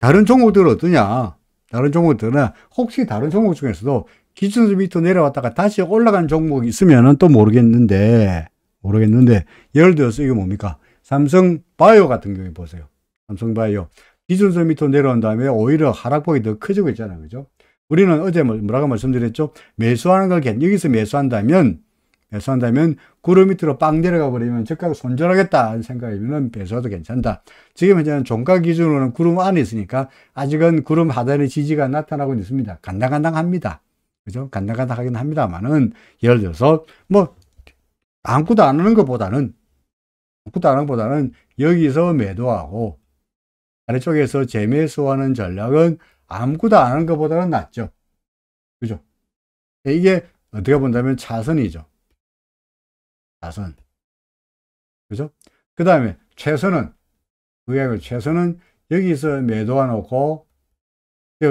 다른 종목들은 어떠냐? 다른 종목들은 혹시 다른 종목 중에서도 기준선 밑으로 내려왔다가 다시 올라간 종목이 있으면은 또 모르겠는데, 예를 들어서 이게 뭡니까? 삼성바이오 같은 경우에 보세요. 삼성바이오. 기준선 밑으로 내려온 다음에 오히려 하락폭이 더 커지고 있잖아요. 그죠? 우리는 어제 뭐라고 말씀드렸죠? 매수하는 걸, 여기서 매수한다면 구름 밑으로 빵 내려가 버리면 저가가 손절하겠다 생각이면 매수해도 괜찮다. 지금 현재는 종가 기준으로는 구름 안에 있으니까 아직은 구름 하단의 지지가 나타나고 있습니다. 간당간당합니다. 그죠? 간당간당하긴 합니다만은, 예를 들어서 뭐 아무것도 안 하는 것보다는 여기서 매도하고 아래쪽에서 재매수하는 전략은 아무것도 안 하는 것보다는 낫죠. 그죠? 이게 어떻게 본다면 차선이죠. 차선. 그죠? 그 다음에 최선은 여기서 매도해 놓고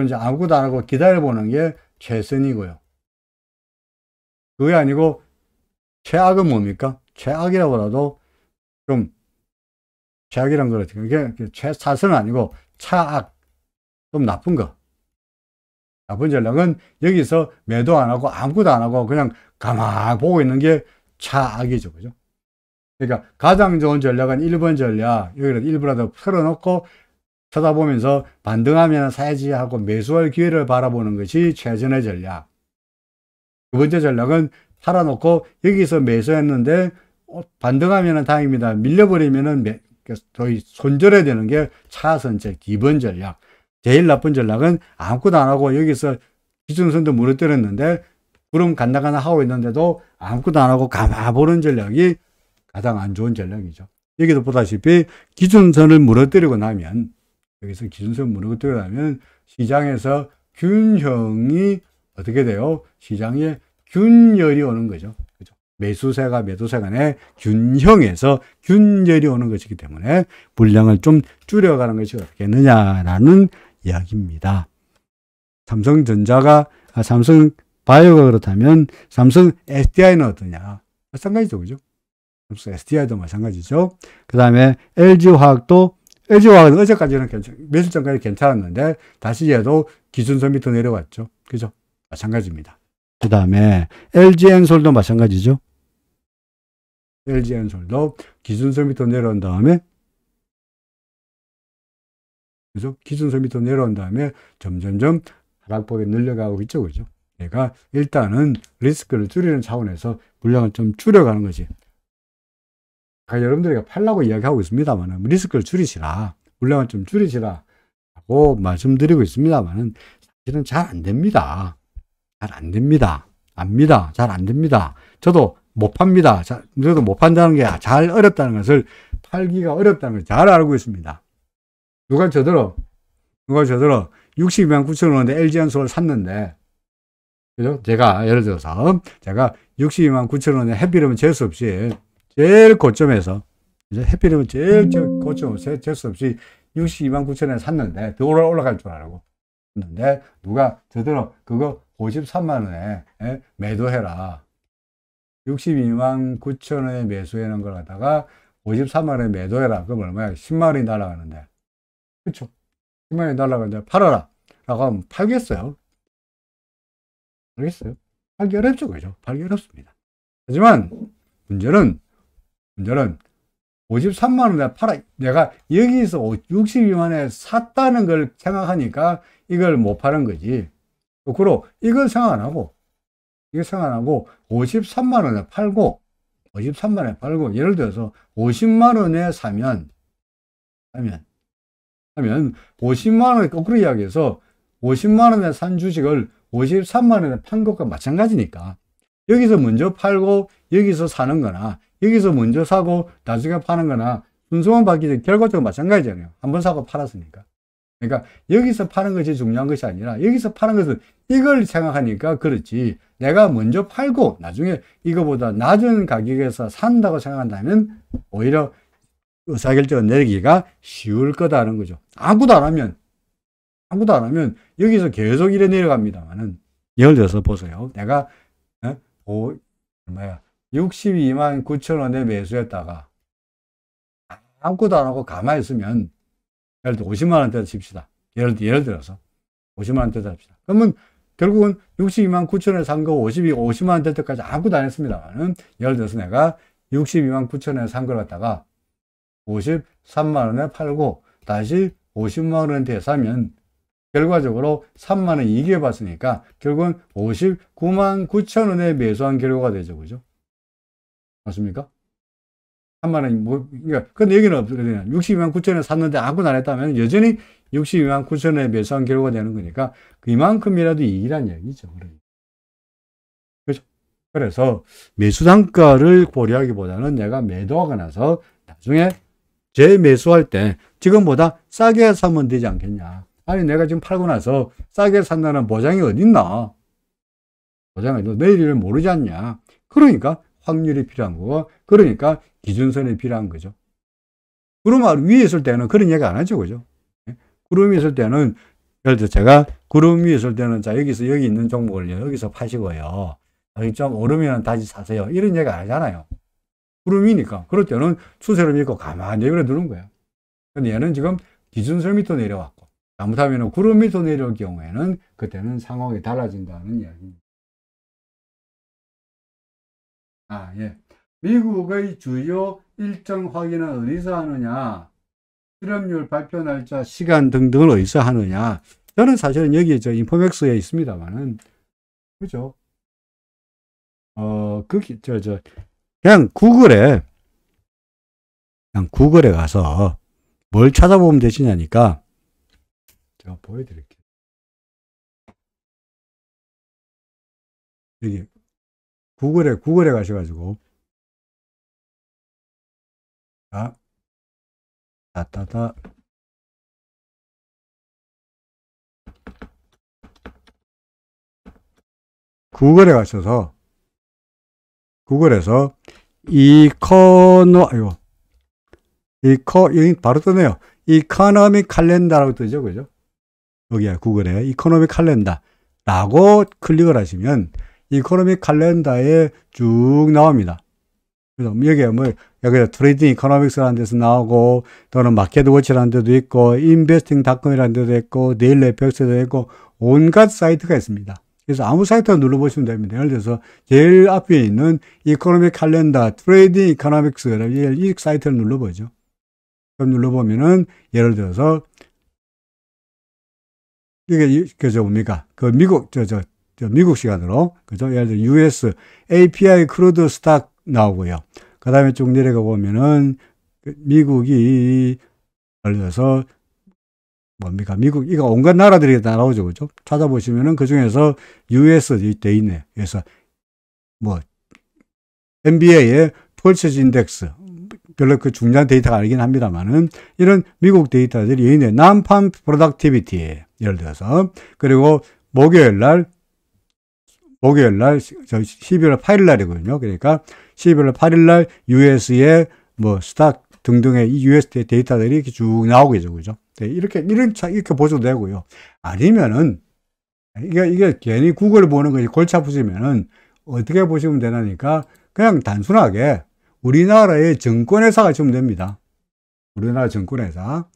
이제 아무것도 안 하고 기다려보는 게 최선이고요. 그게 아니고 최악은 뭡니까? 최악이라고라도 좀, 최악이란 거죠. 이게 최사선은 아니고 차악, 좀 나쁜 거. 나쁜 전략은 여기서 매도 안 하고 아무것도 안 하고 그냥 가만히 보고 있는 게 차악이죠. 그죠? 그러니까 가장 좋은 전략은 1번 전략, 여기를 일부라도 풀어놓고 쳐다보면서 반등하면 사야지 하고 매수할 기회를 바라보는 것이 최선의 전략. 두 번째 전략은 팔아놓고 여기서 매수했는데 반등하면 다행입니다. 밀려버리면 거의 손절해야 되는 게 차선책 2번 전략. 제일 나쁜 전략은 아무것도 안 하고 여기서 기준선도 무너뜨렸는데 구름 간다간다 하고 있는데도 아무것도 안 하고 가만 보는 전략이 가장 안 좋은 전략이죠. 여기도 보다시피 기준선을 무너뜨리고 나면, 여기서 기준선을 무너뜨리고 나면 시장에서 균형이 어떻게 돼요? 시장에 균열이 오는 거죠. 그죠? 매수세가 매도세 간의 균형에서 균열이 오는 것이기 때문에 물량을 좀 줄여가는 것이 어떻겠느냐라는 이야기입니다. 삼성바이오가 그렇다면 삼성 SDI는 어떠냐? 마찬가지죠. 그죠? 삼성 SDI도 마찬가지죠. 그 다음에 LG화학은 어제까지는 매수 전까지 괜찮았는데 다시 얘도 기준선 밑으로 내려왔죠. 그죠? 마찬가지입니다. 그 다음에 LG엔솔도 마찬가지죠. LG엔솔도 기준선 밑으로 내려온 다음에, 그죠? 기준선 밑으로 내려온 다음에 점점점 하락폭이 늘려가고 있죠. 그죠? 그러니까 일단은 리스크를 줄이는 차원에서 물량을 좀 줄여가는 거지. 여러분들에게 팔라고 이야기하고 있습니다만 리스크를 줄이시라, 물량을 좀 줄이시라 하고 말씀드리고 있습니다만 사실은 잘 안 됩니다. 잘 안 됩니다. 잘 안 됩니다. 저도 못 팝니다. 저도 못 판다는 게 잘 어렵다는 것을, 팔기가 어렵다는 걸 잘 알고 있습니다. 누가 저더러 62만 9천 원인데 LG엔솔을 샀는데, 그죠? 예를 들어서 제가 62만 9천 원에 해피름은 재수 없이 제일 고점에서, 해피름은 제일 고점에서 재수 없이 62만 9천 원에 샀는데 더 올라갈 줄 알고 샀는데, 누가 저더러 그거 53만 원에 매도해라. 62만 9천 원에 매수해놓은 걸 갖다가 53만 원에 매도해라. 그럼 얼마야? 10만 원이 날아가는데. 그쵸? 10만 원이 날아가는데 팔아라 라고 하면 팔겠어요? 모르겠어요. 팔기 어렵죠. 그죠? 팔기 어렵습니다. 하지만 문제는 53만 원에 팔아, 내가 여기서 62만 원에 샀다는 걸 생각하니까 이걸 못 파는 거지. 거꾸로 이걸 생각 안 하고 53만 원에 팔고, 53만 원에 팔고, 예를 들어서 50만 원에 사면 50만 원에, 거꾸로 이야기해서 50만 원에 산 주식을 53만 원에 판 것과 마찬가지니까 여기서 먼저 팔고 여기서 사는 거나, 여기서 먼저 사고 나중에 파는 거나 순서만 바뀌지 결과적으로 마찬가지잖아요. 한번 사고 팔았으니까. 그러니까 여기서 파는 것이 중요한 것이 아니라 여기서 파는 것은 이걸 생각하니까 그렇지, 내가 먼저 팔고 나중에 이거보다 낮은 가격에서 산다고 생각한다면 오히려 의사결정을 내리기가 쉬울 거다는 거죠. 아무것도 안 하면 여기서 계속 이래 내려갑니다만은, 예를 들어서 보세요. 내가 62만 9천 원에 매수했다가 아무것도 안 하고 가만히 있으면, 예를 들어 50만 원대로 칩시다. 예를 들어서 50만 원 됐다 합시다. 그러면 결국은 62만 9천원에 산 거 50만 원 될 때까지 아무것도 안 했습니다만은, 예를 들어서 내가 62만 9천원에 산 걸 갖다가 53만 원에 팔고 다시 50만 원에 사면 결과적으로 3만 원 이익에 봤으니까 결국은 59만 9천 원에 매수한 결과가 되죠. 그죠? 맞습니까? 3만 원이 그러니까, 근데 여기는 없거든요. 62만 9천 원에 샀는데 아무것도 안 했다면 여전히 62만 9천 원에 매수한 결과가 되는 거니까 이만큼이라도 이익이란 얘기죠. 그렇죠? 그래서 매수 단가를 고려하기보다는 내가 매도하고 나서 나중에 재매수할 때 지금보다 싸게 사면 되지 않겠냐. 아니, 내가 지금 팔고 나서 싸게 산다는 보장이 어딨나? 보장이 내일을 모르지 않냐. 그러니까 확률이 필요한 거고, 그러니까 기준선이 필요한 거죠. 구름 위에 있을 때는 그런 얘기 안 하죠. 그죠? 구름 위에 있을 때는, 예를 들어 제가 구름 위에 있을 때는, 자, 여기 있는 종목을 여기서 파시고요. 여기 좀 오르면 다시 사세요. 이런 얘기 안 하잖아요. 구름 위니까. 그럴 때는 추세를 믿고 가만히 내버려 두는 거예요. 근데 얘는 지금 기준선 밑으로 내려왔고, 잘못하면 구름 밑으로 내려올 경우에는 그때는 상황이 달라진다는 이야기입니다. 예. 미국의 주요 일정 확인은 어디서 하느냐? 실업률 발표 날짜, 시간 등등을 어디서 하느냐? 저는 사실은 여기 인포맥스에 있습니다만은, 그죠? 그냥 구글에 가서 뭘 찾아보면 되시냐니까, 제가 보여드릴게요. 여기 구글에 가셔가지고, 구글에 가셔서, 구글에서 여기 바로 뜨네요. 이코노믹 칼렌더라고 뜨죠. 그죠? 여기야, 구글에 이코노믹 칼렌더라고 클릭을 하시면 이코노믹 칼렌더에 쭉 나옵니다. 그래서 여기에 여기 트레이딩 이코노믹스라는 데서 나오고, 또는 마켓워치라는 데도 있고, 인베스팅닷컴이라는 데도 있고, 데일리 FX도 있고, 온갖 사이트가 있습니다. 그래서 아무 사이트를 눌러보시면 됩니다. 예를 들어서 제일 앞에 있는 이코노믹 칼렌더 트레이딩 이코노믹스, 이 사이트를 눌러보죠. 그럼 눌러보면은, 예를 들어서 이게 뭡니까? 미국 시간으로, 그죠? 예를 들어 US API 크루드 스탁 나오고요. 그 다음에 쭉 내려가 보면은 미국이, 예를 들어서 뭡니까? 미국, 이거 온갖 나라들이 다 나오죠. 그죠? 찾아보시면은 그 중에서 US 돼 있네. 그래서 NBA의 펄처스 인덱스, 별로 그 중요한 데이터가 아니긴 합니다만은, 이런 미국 데이터들이 있네. 난팜 프로덕티비티, 예를 들어서. 그리고 목요일 날 12월 8일 날이거든요. 그러니까 12월 8일 날 US의 스탁 등등의 US 데이터들이 이렇게 쭉 나오고 있죠. 그죠? 네, 이렇게 보셔도 되고요. 아니면은, 이게 괜히 구글 보는 거지 골치 아프시면은 어떻게 보시면 되나니까, 그냥 단순하게 우리나라의 증권회사 가시면 됩니다. 우리나라 증권회사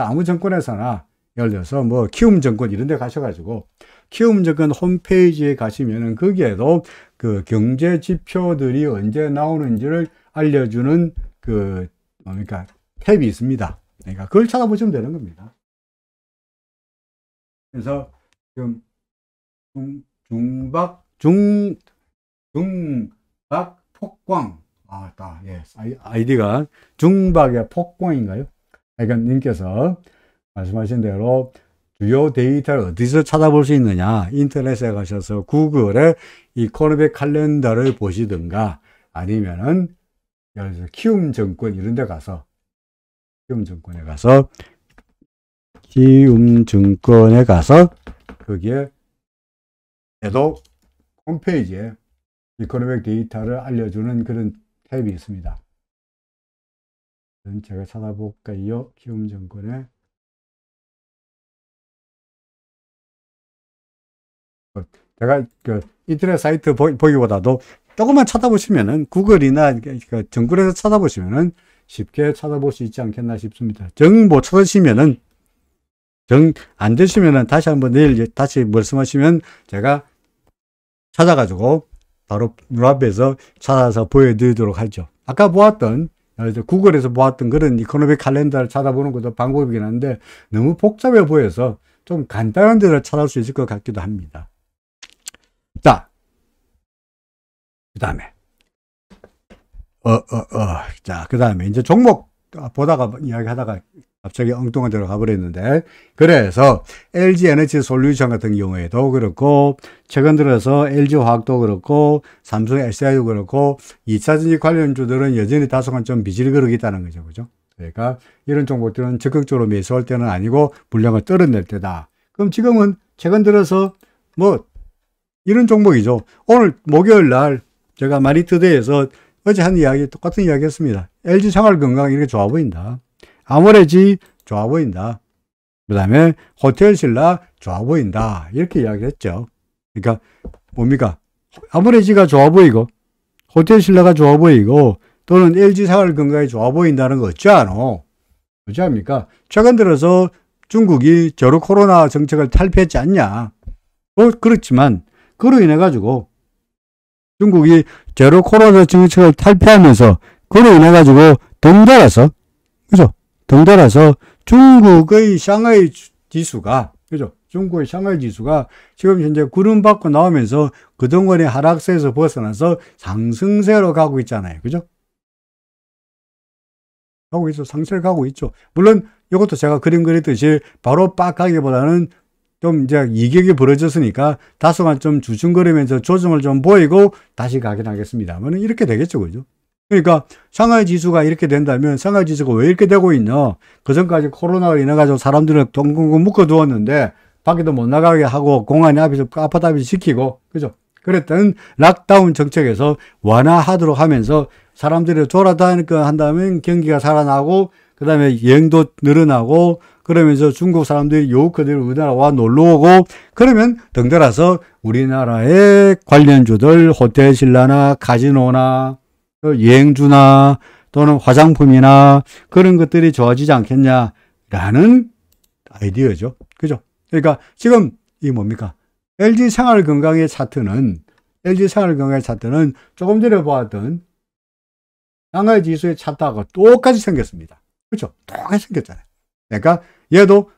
아무 증권회사나, 예를 들어서 키움증권 이런 데 가셔가지고, 키움증권 홈페이지에 가시면은 거기에도 그 경제 지표들이 언제 나오는지를 알려주는 탭이 있습니다. 그러니까 그걸 찾아보시면 되는 겁니다. 그래서 지금 중박 폭광, 아이디가 중박의 폭광인가요? 그러니까 님께서 말씀하신 대로 주요 데이터를 어디서 찾아볼 수 있느냐, 인터넷에 가셔서 구글에 이코노믹 칼렌더를 보시든가, 아니면은 예를 들어서 키움증권 이런 데 가서, 키움증권에 가서 거기에 에도 홈페이지에 이코노믹 데이터를 알려주는 그런 탭이 있습니다. 제가 찾아볼까요? 키움증권에 제가 인터넷 사이트 보기보다도 조금만 찾아보시면은, 구글이나 정글에서 찾아보시면은 쉽게 찾아볼 수 있지 않겠나 싶습니다. 정 못 찾으시면은 안 되시면은 다시 한번 내일 다시 말씀하시면 제가 찾아가지고 바로 눈앞에서 찾아서 보여드리도록 하죠. 아까 보았던 구글에서 보았던 그런 이코노믹 칼렌더를 찾아보는 것도 방법이긴 한데 너무 복잡해 보여서 좀 간단한 데를 찾을 수 있을 것 같기도 합니다. 자, 그 다음에 자, 그 다음에 이제 종목 보다가 이야기하다가 갑자기 엉뚱한 데로 가버렸는데, 그래서 LG 에너지 솔루션 같은 경우에도 그렇고, 최근 들어서 LG 화학도 그렇고, 삼성 SDI도 그렇고, 2차전지 관련주들은 여전히 다소간 좀 비질거리고 있다는 거죠. 그죠? 그러니까 이런 종목들은 적극적으로 매수할 때는 아니고 물량을 떨어낼 때다. 그럼 지금은 최근 들어서 뭐 이런 종목이죠. 오늘 목요일 날 제가 마니투데이에서 어제 한 이야기, 똑같은 이야기 했습니다. LG 생활건강 이렇게 좋아 보인다. 아모레지 좋아 보인다. 그 다음에 호텔신라 좋아 보인다. 이렇게 이야기를 했죠. 그러니까 뭡니까? 아모레지가 좋아 보이고 호텔신라가 좋아 보이고 또는 LG 생활건강이 좋아 보인다는 거 어찌 않어? 어찌 합니까? 최근 들어서 중국이 제로 코로나 정책을 탈피했지 않냐? 그렇지만 그로 인해 가지고 중국이 제로 코로나 정책을 탈피하면서 그로 인해 가지고 덩달아서, 그죠? 덩달아서 중국의 샹하이 지수가, 그죠? 중국의 샹하이 지수가 지금 현재 구름받고 나오면서 그동안의 하락세에서 벗어나서 상승세로 가고 있잖아요. 그죠? 가고 있어. 상승을 가고 있죠. 물론 이것도 제가 그림 그리듯이 바로 빡 가기보다는 좀 이제 이격이 벌어졌으니까 다소간 좀 주춤거리면서 조정을 좀 보이고 다시 가긴 하겠습니다만 이렇게 되겠죠. 그죠? 그러니까 상하이 지수가 이렇게 된다면 상하이 지수가 왜 이렇게 되고 있나? 그전까지 코로나로 인해 가지고 사람들을 덩덩 묶어 두었는데 밖에도 못 나가게 하고 공안이 앞에서 아파트 앞에서 지키고, 그죠? 그랬던 락다운 정책에서 완화하도록 하면서 사람들이 돌아다니까 한다면 경기가 살아나고 그 다음에 여행도 늘어나고 그러면서 중국 사람들이 요커들이 우리나라 와 놀러 오고 그러면 덩달아서 우리나라의 관련주들 호텔신라나 카지노나 여행주나 또는 화장품이나 그런 것들이 좋아지지 않겠냐라는 아이디어죠. 그죠? 그러니까 지금 이 뭡니까? LG 생활건강의 차트는 조금 전에 보았던 상하이 지수의 차트하고 똑같이 생겼습니다. 그렇죠? 똑같이 생겼잖아요. 그러니까 얘도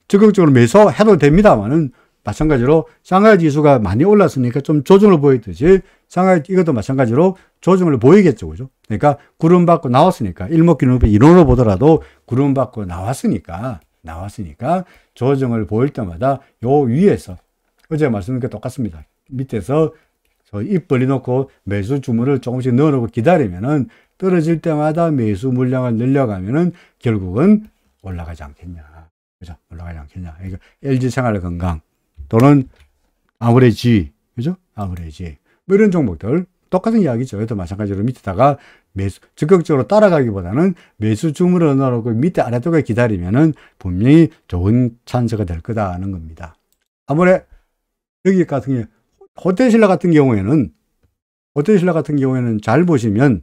적극적으로 매수해도 됩니다만은 마찬가지로 상하이 지수가 많이 올랐으니까 좀 조정을 보이듯이 이것도 마찬가지로 조정을 보이겠죠. 그죠? 그러니까 구름 받고 나왔으니까 일목균형표 이론으로 보더라도 구름 받고 나왔으니까 조정을 보일 때마다 요 위에서 어제 말씀드린 게 똑같습니다. 밑에서 입 벌려놓고 매수 주문을 조금씩 넣어놓고 기다리면은 떨어질 때마다 매수 물량을 늘려가면은 결국은 올라가지 않겠냐. 그죠? 올라가지 않겠냐. 그러니까 LG 생활건강 또는 아모레지, 그죠? 아모레지. 뭐 이런 종목들 똑같은 이야기죠. 이것도 마찬가지로 밑에다가 적극적으로 따라가기보다는 매수 주문을 넣어놓고 밑에 아래쪽에 기다리면은 분명히 좋은 찬스가 될 거다는 겁니다. 아모레 여기 같은 경우 호텔신라 같은 경우에는 잘 보시면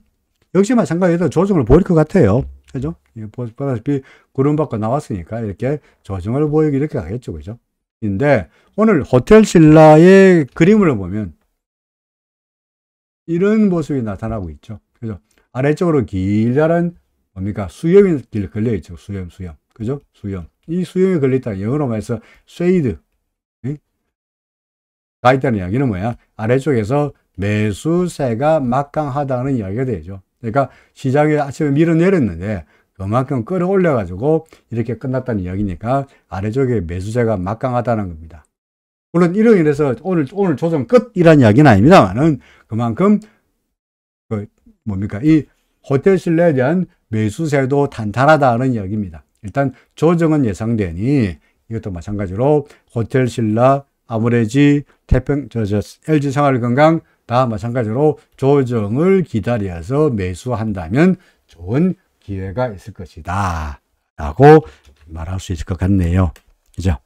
역시 마찬가지로 조정을 보일 것 같아요. 그죠? 보다시피 구름 밖으로 나왔으니까 이렇게 조정을 보이기 이렇게 가겠죠. 그죠? 근데 오늘 호텔신라의 그림을 보면 이런 모습이 나타나고 있죠. 그죠? 아래쪽으로 길다란 뭡니까? 수염이 걸려 있죠. 수염. 그죠? 수염. 이 수염이 걸려있다. 영어로 말해서 쉐이드. 가 있다는 이야기는 뭐야? 아래쪽에서 매수세가 막강하다는 이야기가 되죠. 그러니까 시장에 아침에 밀어내렸는데 그만큼 끌어올려 가지고 이렇게 끝났다는 이야기니까 아래쪽에 매수세가 막강하다는 겁니다. 물론 이로 인해서 오늘 조정 끝이라는 이야기는 아닙니다만은 그만큼 이 호텔신라에 대한 매수세도 탄탄하다는 이야기입니다. 일단 조정은 예상되니 이것도 마찬가지로 호텔신라, 아모레지, LG 생활건강 다 마찬가지로 조정을 기다려서 매수한다면 좋은 기회가 있을 것이다 라고 말할 수 있을 것 같네요. 그죠?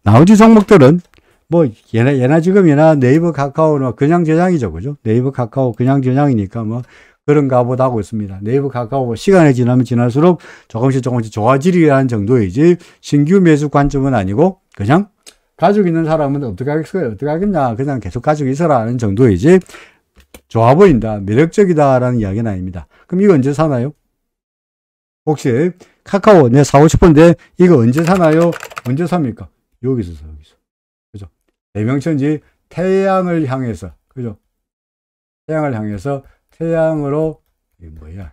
나머지 종목들은 뭐 예나 지금이나 네이버 카카오는 그냥 저장이죠. 그죠? 네이버 카카오 그냥 저장이니까 뭐 그런가 보다 하고 있습니다. 네이버 카카오 시간이 지나면 지날수록 조금씩 좋아지리라는 정도이지 신규 매수 관점은 아니고 그냥 가지고 있는 사람은 어떻게 하겠어요? 어떻게 하겠냐? 그냥 계속 가지고 있어라는 정도이지 좋아 보인다, 매력적이다라는 이야기는 아닙니다. 그럼 이거 언제 사나요? 혹시 카카오 내 사고 싶은데 이거 언제 사나요? 언제 삽니까? 여기서 사, 여기서. 그죠? 대명천지 태양을 향해서, 그죠? 태양을 향해서 태양으로, 이게 뭐야?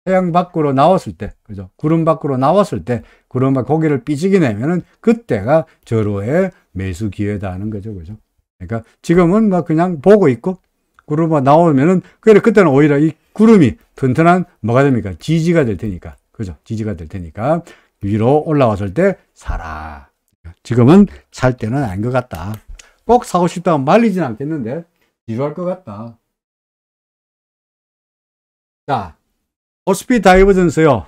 태양 밖으로 나왔을 때, 그죠? 구름 밖으로 나왔을 때, 구름 밖 고개를 삐지게 내면은 그때가 절호의 매수 기회다 하는 거죠. 그죠? 그러니까 지금은 뭐 그냥 보고 있고, 구름이 나오면은, 그때는 오히려 이 구름이 튼튼한 뭐가 됩니까? 지지가 될 테니까. 그죠? 지지가 될 테니까 위로 올라왔을 때 사라. 지금은 살 때는 아닌 것 같다. 꼭 사고 싶다고 말리진 않겠는데, 지루할 것 같다. 자, 코스피 다이버전스요.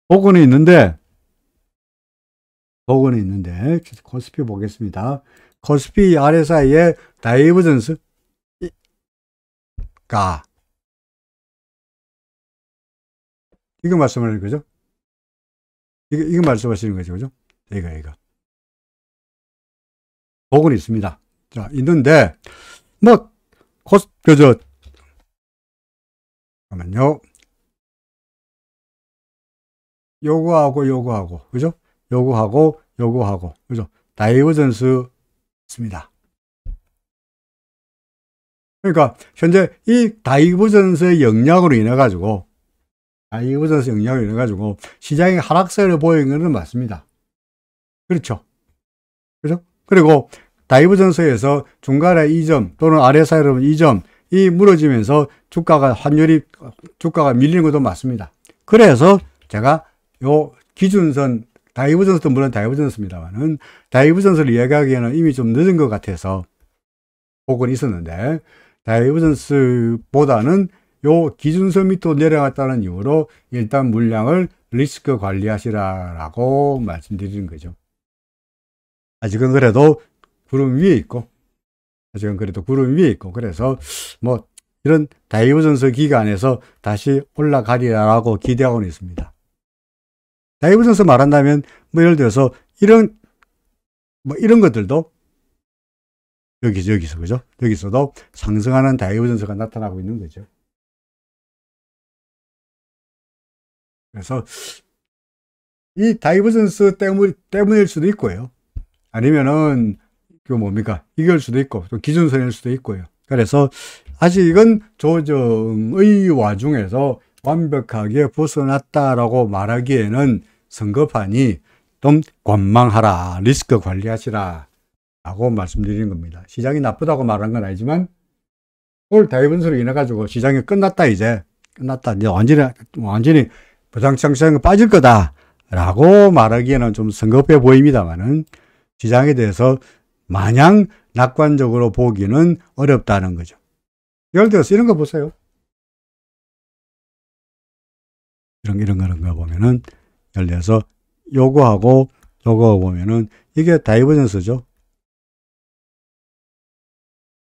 복원이 있는데, 코스피 보겠습니다. 코스피 RSI의 다이버전스가 이거 말씀하는 거죠? 이거 말씀하시는 거죠? 그죠? 이거. 복원이 있습니다. 자, 있는데, 뭐, 잠깐만요. 요거하고, 그죠? 요거하고, 그죠? 다이버전스 있습니다. 그러니까, 현재 이 다이버전스의 영향으로 인해가지고, 시장이 하락세를 보이는 것은 맞습니다. 그렇죠? 그죠? 그리고 다이버전스에서 중간에 2점 또는 RSI로 2점 이 무너지면서 주가가 밀리는 것도 맞습니다. 그래서 제가 요 기준선 다이버전스도 물론 다이버전스입니다만은 다이버전스를 이야기하기에는 이미 좀 늦은 것 같아서 복원이 있었는데 다이버전스보다는 요 기준선 밑으로 내려갔다는 이유로 일단 물량을 리스크 관리하시라라고 말씀드리는 거죠. 아직은 그래도 구름 위에 있고, 그래서 뭐 이런 다이버전스 기간에서 다시 올라가리라고 기대하고는 있습니다. 다이버전스 말한다면 뭐 예를 들어서 이런 것들도 여기서 그죠? 여기서도 상승하는 다이버전스가 나타나고 있는 거죠. 그래서 이 다이버전스 때문일 수도 있고요. 아니면은 이걸 수도 있고 또 기준선일 수도 있고요. 그래서 아직은 조정의 와중에서 완벽하게 벗어났다라고 말하기에는 성급하니 좀 관망하라, 리스크 관리하시라 라고 말씀드리는 겁니다. 시장이 나쁘다고 말한 건 아니지만 오늘 다이버전스로 인해 가지고 시장이 끝났다. 이제 완전히 부상장성이 빠질 거다 라고 말하기에는 좀 성급해 보입니다만은 시장에 대해서 마냥 낙관적으로 보기는 어렵다는 거죠. 예를 들어서 이런 거 보세요. 이런 거 보면은 예를 들어서 요거 보면은 이게 다이버전스죠.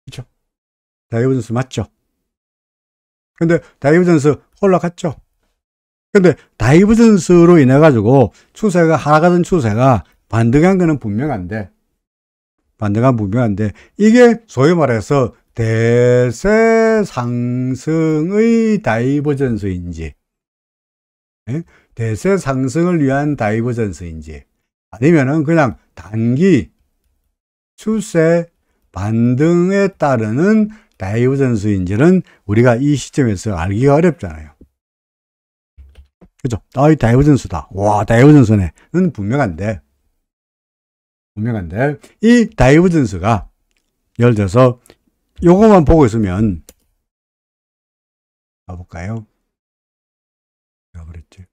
그렇죠? 다이버전스 맞죠? 근데 다이버전스 올라갔죠? 근데 다이버전스로 인해 가지고 하락하던 추세가 반등한 거는 분명한데 이게 소위 말해서 대세 상승의 다이버전스인지 대세 상승을 위한 다이버전스인지 아니면은 그냥 단기 추세 반등에 따르는 다이버전스인지는 우리가 이 시점에서 알기가 어렵잖아요. 그죠? 이 다이버전스다. 와, 다이버전스네는 분명한데 이 다이버전스가 예를 들어서 요거만 보고 있으면 가볼까요? 그랬지.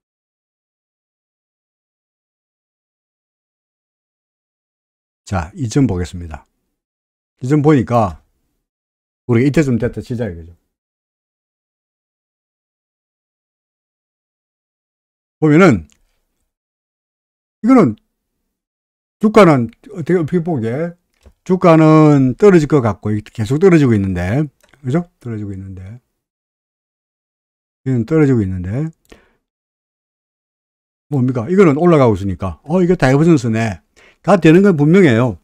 자, 이점 보겠습니다. 이점 보니까 우리가 이때쯤 됐다 치자 이거죠. 보면은 이거는 주가는 어떻게 보게 주가는 떨어질 것 같고 계속 떨어지고 있는데 그죠? 떨어지고 있는데 이건 떨어지고 있는데 뭡니까? 이거는 올라가고 있으니까 이거 다이버전스네 가 되는 건 분명해요.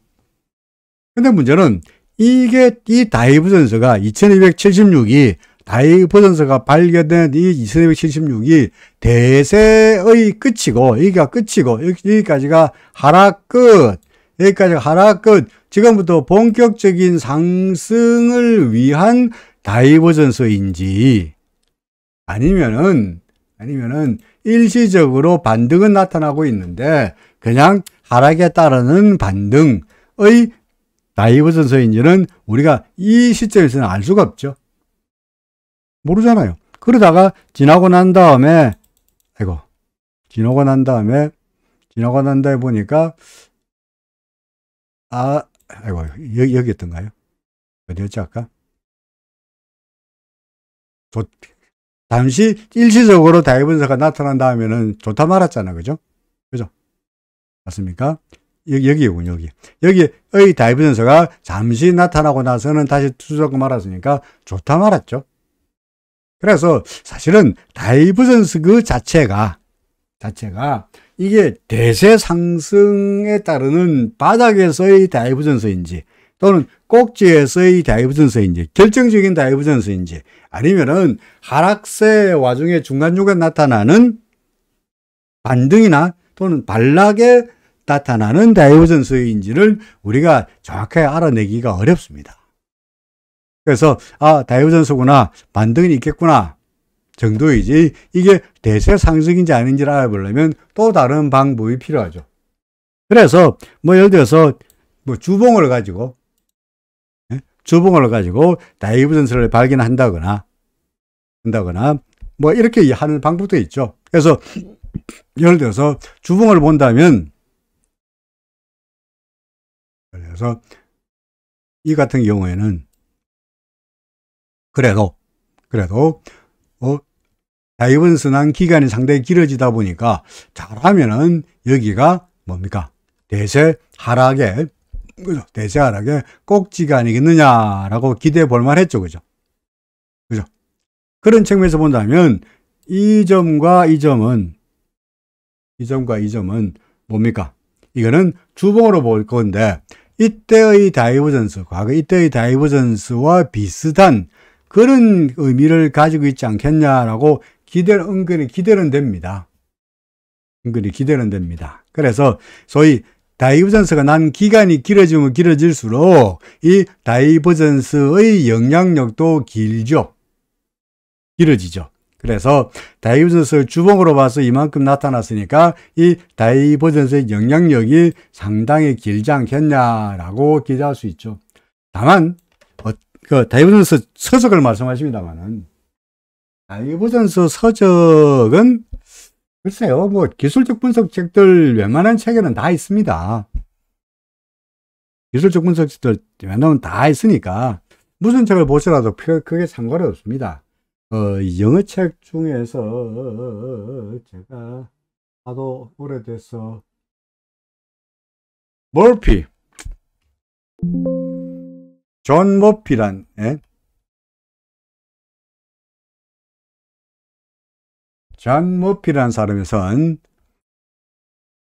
근데 문제는 이게 이 다이버전스가 2276이 다이버전스가 발견된 이 2276이 대세의 끝이고 여기가 끝이고 여기까지가 하락 끝 여기까지가 하락 끝 지금부터 본격적인 상승을 위한 다이버전스인지 아니면은 일시적으로 반등은 나타나고 있는데 그냥 하락에 따르는 반등의 다이버전스인지는 우리가 이 시점에서는 알 수가 없죠. 모르잖아요. 그러다가 지나고 난 다음에 지나고 난 다음에 보니까 여기였던가요? 어디였지 아까? 잠시 일시적으로 다이버전스가 나타난 다음에는 좋다 말았잖아. 그죠? 맞습니까? 여기군요, 여기의 다이버전스가 잠시 나타나고 나서는 다시 투석고 말았으니까 좋다 말았죠. 그래서 사실은 다이버전스 그 자체가 이게 대세 상승에 따르는 바닥에서의 다이버전스인지 또는 꼭지에서의 다이버전스인지 결정적인 다이버전스인지 아니면은 하락세 와중에 중간중간 나타나는 반등이나 또는 반락에 나타나는 다이버전스인지를 우리가 정확하게 알아내기가 어렵습니다. 그래서 다이버전스구나 반등이 있겠구나 정도이지 이게 대세 상승인지 아닌지를 알아보려면 또 다른 방법이 필요하죠. 그래서 예를 들어서 주봉을 가지고 다이버전스를 발견한다거나 이렇게 하는 방법도 있죠. 그래서 예를 들어서 주봉을 본다면 그래서 이 같은 경우에는 그래도 다이버전스 난 기간이 상당히 길어지다 보니까 잘하면은 여기가 뭡니까? 대세 하락의 꼭지가 아니겠느냐라고 기대해 볼 만했죠. 그죠? 그런 측면에서 본다면 이 점과 이 점은 뭡니까? 이거는 주봉으로 볼 건데 이때의 다이버전스, 과거 이때의 다이버전스와 비슷한 그런 의미를 가지고 있지 않겠냐라고 은근히 기대는 됩니다. 그래서 소위 다이버전스가 난 기간이 길어지면 길어질수록 이 다이버전스의 영향력도 길어지죠. 그래서 다이버전스 주봉으로 봐서 이만큼 나타났으니까 이 다이버전스의 영향력이 상당히 길지 않겠냐라고 기대할 수 있죠. 다만 다이버전스 서적을 말씀하십니다만은 다이버전스 서적은 글쎄요, 기술적 분석책들 웬만한 책에는 다 있습니다. 기술적 분석책들 웬만하면 다 있으니까 무슨 책을 보시라도 크게 상관이 없습니다. 영어 책 중에서 제가 하도 오래돼서 존 머피란 존 머피란 사람이 쓴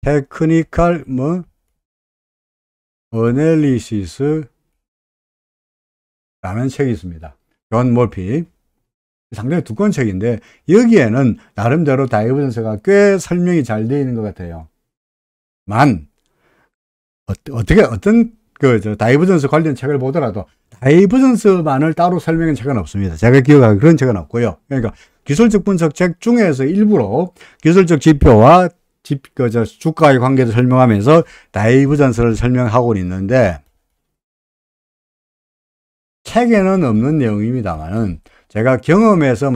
테크니컬 어널리시스 라는 책이 있습니다. 존 머피. 상당히 두꺼운 책인데 여기에는 나름대로 다이버전스가 꽤 설명이 잘 되어 있는 것 같아요. 어떤 다이버전스 관련 책을 보더라도 다이버전스만을 따로 설명한 책은 없습니다. 제가 기억하기에 그런 책은 없고요. 그러니까 기술적 분석 책 중에서 일부러 기술적 지표와 주가의 관계를 설명하면서 다이버전스를 설명하고 있는데 책에는 없는 내용입니다만은 제가 경험으로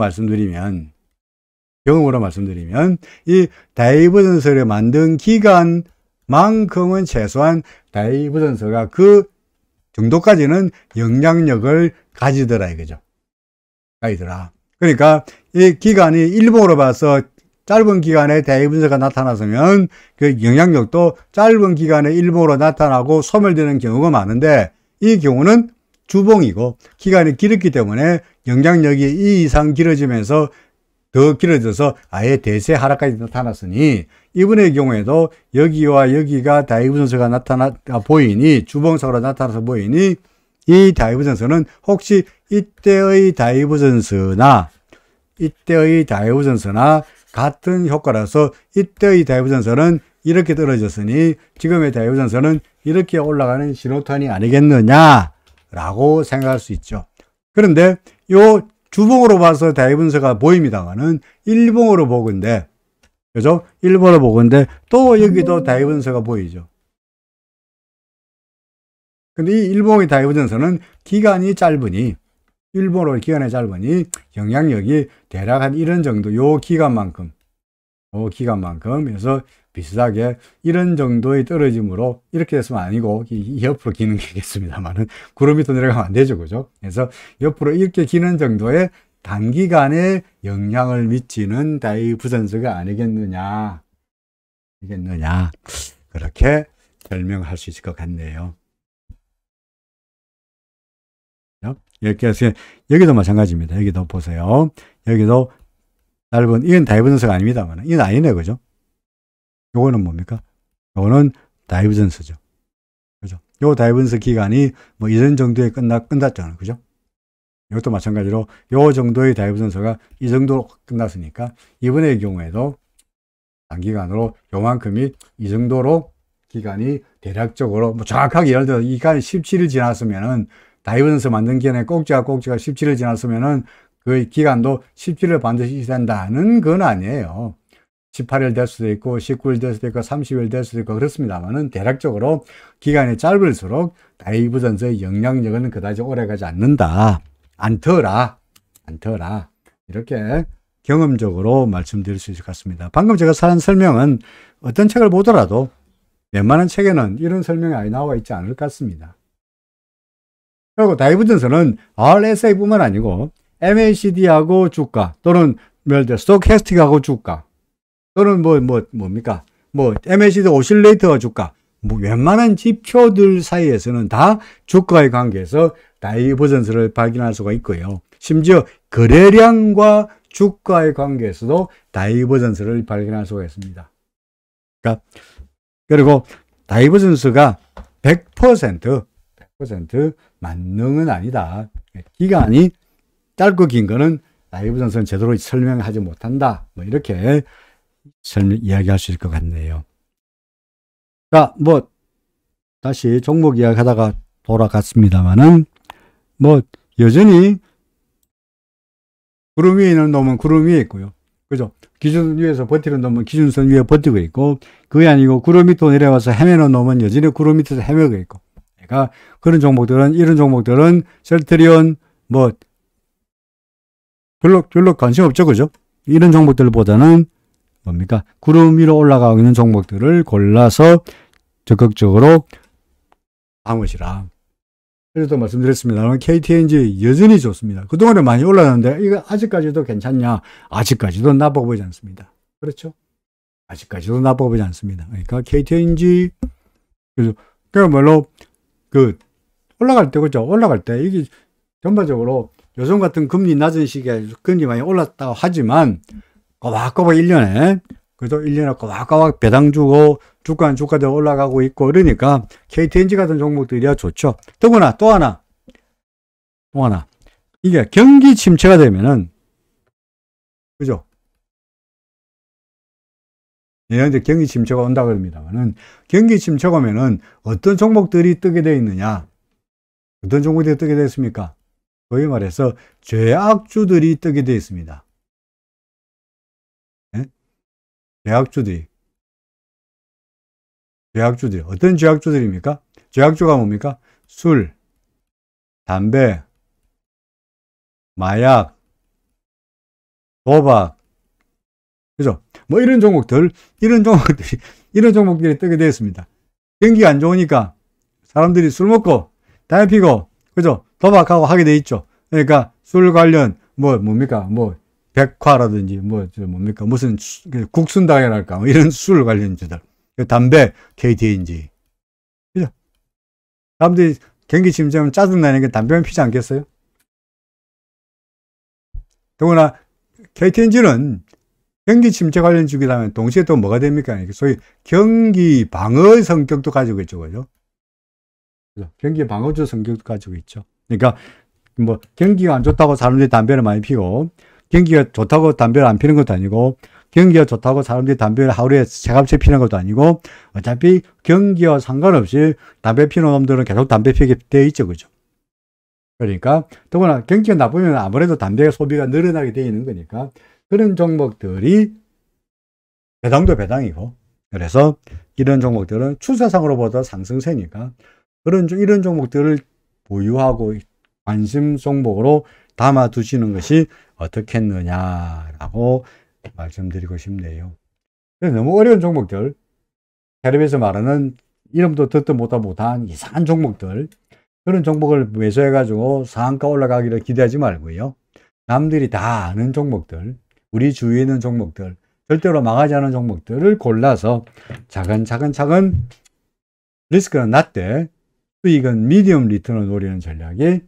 말씀드리면 이 다이버전스를 만든 기간만큼은 최소한 다이버전스가 그 정도까지는 영향력을 가지더라 이거죠. 그러니까 이 기간이 일봉으로 봐서 짧은 기간에 다이버전스가 나타났으면 그 영향력도 짧은 기간에 일봉으로 나타나고 소멸되는 경우가 많은데 이 경우는 주봉이고 기간이 길었기 때문에 영향력이 이 이상 길어지면서 더 길어져서 아예 대세 하락까지 나타났으니 이번의 경우에도 여기와 여기가 다이버전스가 보이니 주봉석으로 나타나서 보이니 이 다이버전스는 혹시 이때의 다이버전스나 같은 효과라서 이때의 다이버전스는 이렇게 떨어졌으니 지금의 다이버전스는 이렇게 올라가는 신호탄이 아니겠느냐라고 생각할 수 있죠. 그런데 요 주봉으로 봐서 다이버전스가 보입니다만은 일봉으로 보건데, 그죠? 일봉으로 보건데 또 여기도 다이버전스가 보이죠. 근데 이 일봉의 다이버전스는 기간이 짧으니, 일봉으로 기간이 짧으니 영향력이 대략 한 이런 정도, 요 기간만큼 해서 비슷하게 이런 정도의 떨어짐으로 이렇게 됐으면 아니고 옆으로 기는 게겠습니다만은 구름 밑으로 내려가면 안 되죠, 그죠? 그래서 옆으로 이렇게 기는 정도의 단기간에 영향을 미치는 다이버전스가 아니겠느냐, 그렇게 설명할 수 있을 것 같네요. 이렇게 해서 여기도 마찬가지입니다. 여기도 보세요. 여기도 짧은, 이건 다이버전스가 아닙니다만 이건 아니네, 그죠? 요거는 뭡니까? 요거는 다이버전스죠. 그죠? 요 다이버전스 기간이 뭐 이런 정도에 끝났잖아요. 그죠? 이것도 마찬가지로 요 정도의 다이버전스가 이 정도로 끝났으니까 이번의 경우에도 단기간으로 요만큼이 이 정도로 기간이 대략적으로 뭐 정확하게 예를 들어 이 기간이 17일 지났으면은 다이버전스 만든 기간에 꼭지가 17일 지났으면은 그 기간도 17일 반드시 된다는 건 아니에요. 18일 될 수도 있고 19일 될 수도 있고 30일 될 수도 있고 그렇습니다만은 대략적으로 기간이 짧을수록 다이버전스의 영향력은 그다지 오래가지 않더라. 이렇게 경험적으로 말씀드릴 수 있을 것 같습니다. 방금 제가 한 설명은 어떤 책을 보더라도 웬만한 책에는 이런 설명이 많이 나와 있지 않을 것 같습니다. 그리고 다이버전스는 RSI뿐만 아니고 MACD하고 주가 또는 예를 들어 스토캐스틱하고 주가 또는 뭡니까? MACD 오실레이터와 주가 뭐 웬만한 지표들 사이에서는 다 주가의 관계에서 다이버전스를 발견할 수가 있고요. 심지어 거래량과 주가의 관계에서도 다이버전스를 발견할 수가 있습니다. 그러니까 그리고 다이버전스가 100% 만능은 아니다. 기간이 짧고 긴 거는 다이버전스는 제대로 설명하지 못한다. 뭐 이렇게 이야기할 수 있을 것 같네요. 자, 다시 종목 이야기하다가 돌아갔습니다만은 여전히 구름 위에 있는 놈은 구름 위에 있고요. 그죠? 기준 위에서 버티는 놈은 기준선 위에 버티고 있고, 그게 아니고 구름 밑으로 내려와서 헤매는 놈은 여전히 구름 밑에서 헤매고 있고. 그러니까 이런 종목들은 셀트리온 별로 관심 없죠, 그죠? 이런 종목들보다는 뭡니까? 구름 위로 올라가고 있는 종목들을 골라서 적극적으로 담으시라. 그래서 말씀드렸습니다만 KTNG 여전히 좋습니다. 그동안에 많이 올랐는데 이거 아직까지도 괜찮냐? 아직까지도 나빠 보이지 않습니다. 그렇죠? 아직까지도 나빠 보이지 않습니다. 그러니까 KTNG 그야말로 올라갈 때, 그죠? 올라갈 때 이게 전반적으로 요즘 같은 금리 낮은 시기에 금리 많이 올랐다고 하지만 꼬박꼬박 1년에 그래도 1년에 꼬박꼬박 배당 주고 주가는 주가대로 올라가고 있고 그러니까 KTNG 같은 종목들이야 좋죠. 더구나 또 하나 이게 경기 침체가 되면은 그죠? 얘네들 경기 침체가 온다 그럽니다만은 경기 침체가 오면은 어떤 종목들이 뜨게 되어 있느냐? 어떤 종목들이 뜨게 되어 있습니까? 소위 말해서 죄악주들이 뜨게 되어 있습니다. 네? 죄악주들이 어떤 죄악주들입니까? 죄악주가 뭡니까? 술, 담배, 마약, 도박, 그죠? 이런 종목들이 뜨게 되어 있습니다. 경기가 안 좋으니까 사람들이 술 먹고 담배 피고 그죠? 도박하고 하게 돼 있죠. 그러니까 술 관련 뭡니까? 백화라든지 뭡니까? 무슨 국순당이랄까? 이런 술 관련주들. 담배, KTNG. 그죠? 사람들이 경기 침체하면 짜증나는 게 담배만 피지 않겠어요? 더구나 KTNG는 경기 침체 관련 주기라면 동시에 또 뭐가 됩니까? 소위 경기 방어 성격도 가지고 있죠. 그죠? 경기 방어주 성격도 가지고 있죠. 그러니까 뭐 경기가 안 좋다고 사람들이 담배를 많이 피고 경기가 좋다고 담배를 안 피는 것도 아니고 경기가 좋다고 사람들이 담배를 하루에 3갑씩 피는 것도 아니고 어차피 경기와 상관없이 담배 피는 놈들은 계속 담배 피게 돼 있죠. 그죠? 그러니까 더구나 경기가 나쁘면 아무래도 담배 소비가 늘어나게 돼 있는 거니까 그런 종목들이 배당도 배당이고 그래서 이런 종목들은 추세상으로 보다 상승세니까 이런 종목들을 보유하고 관심 종목으로 담아 두시는 것이 어떻겠느냐라고 말씀드리고 싶네요. 그래서 너무 어려운 종목들, 텔레비에서 말하는 이름도 듣도 못한 이상한 종목들, 그런 종목을 매수해가지고 상한가 올라가기를 기대하지 말고요. 남들이 다 아는 종목들, 우리 주위에 있는 종목들, 절대로 망하지 않은 종목들을 골라서 차근차근 리스크는 낮되 수익은 미디엄 리턴을 노리는 전략이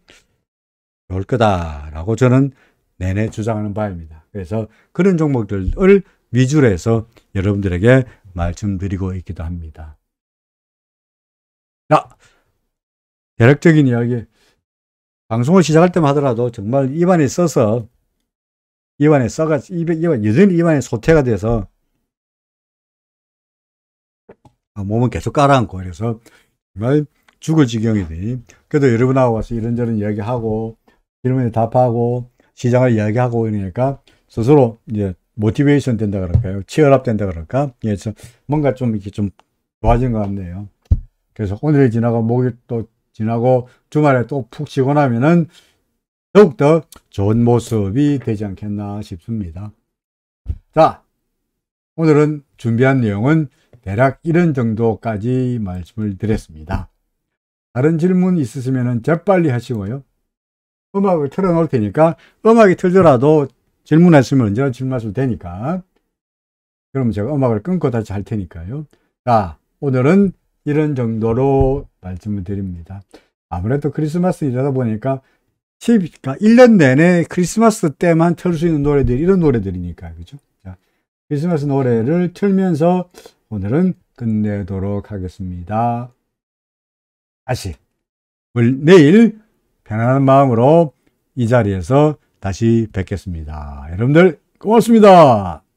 좋을 거다라고 저는 내내 주장하는 바입니다. 그래서 그런 종목들을 위주로 해서 여러분들에게 말씀드리고 있기도 합니다. 자, 대략적인 이야기. 방송을 시작할 때만 하더라도 정말 입안에 여전히 입안에 소태가 돼서 몸은 계속 깔아앉고 그래서 정말 죽을 지경이 되니 그래도 여러분하고 와서 이런저런 이야기하고 질문에 답하고 시장을 이야기하고 이러니까 스스로 이제 모티베이션 된다 그럴까요? 치열합 된다 그럴까? 그래서 뭔가 좀 이렇게 좀 좋아진 것 같네요. 그래서 오늘이 지나고 목요일 또 지나고 주말에 또 푹 쉬고 나면은 더욱더 좋은 모습이 되지 않겠나 싶습니다. 자, 오늘은 준비한 내용은 대략 이런 정도까지 말씀을 드렸습니다. 다른 질문 있으시면 재빨리 하시고요. 음악을 틀어놓을 테니까 음악이 틀더라도 질문하시면 언제나 질문하셔도 되니까 그러면 제가 음악을 끊고 다시 할 테니까요. 자, 오늘은 이런 정도로 말씀을 드립니다. 아무래도 크리스마스이다 보니까 1년 내내 크리스마스 때만 틀 수 있는 노래들이 이런 노래들이니까 그죠? 자, 크리스마스 노래를 틀면서 오늘은 끝내도록 하겠습니다. 다시 내일 편안한 마음으로 이 자리에서 다시 뵙겠습니다. 여러분들 고맙습니다.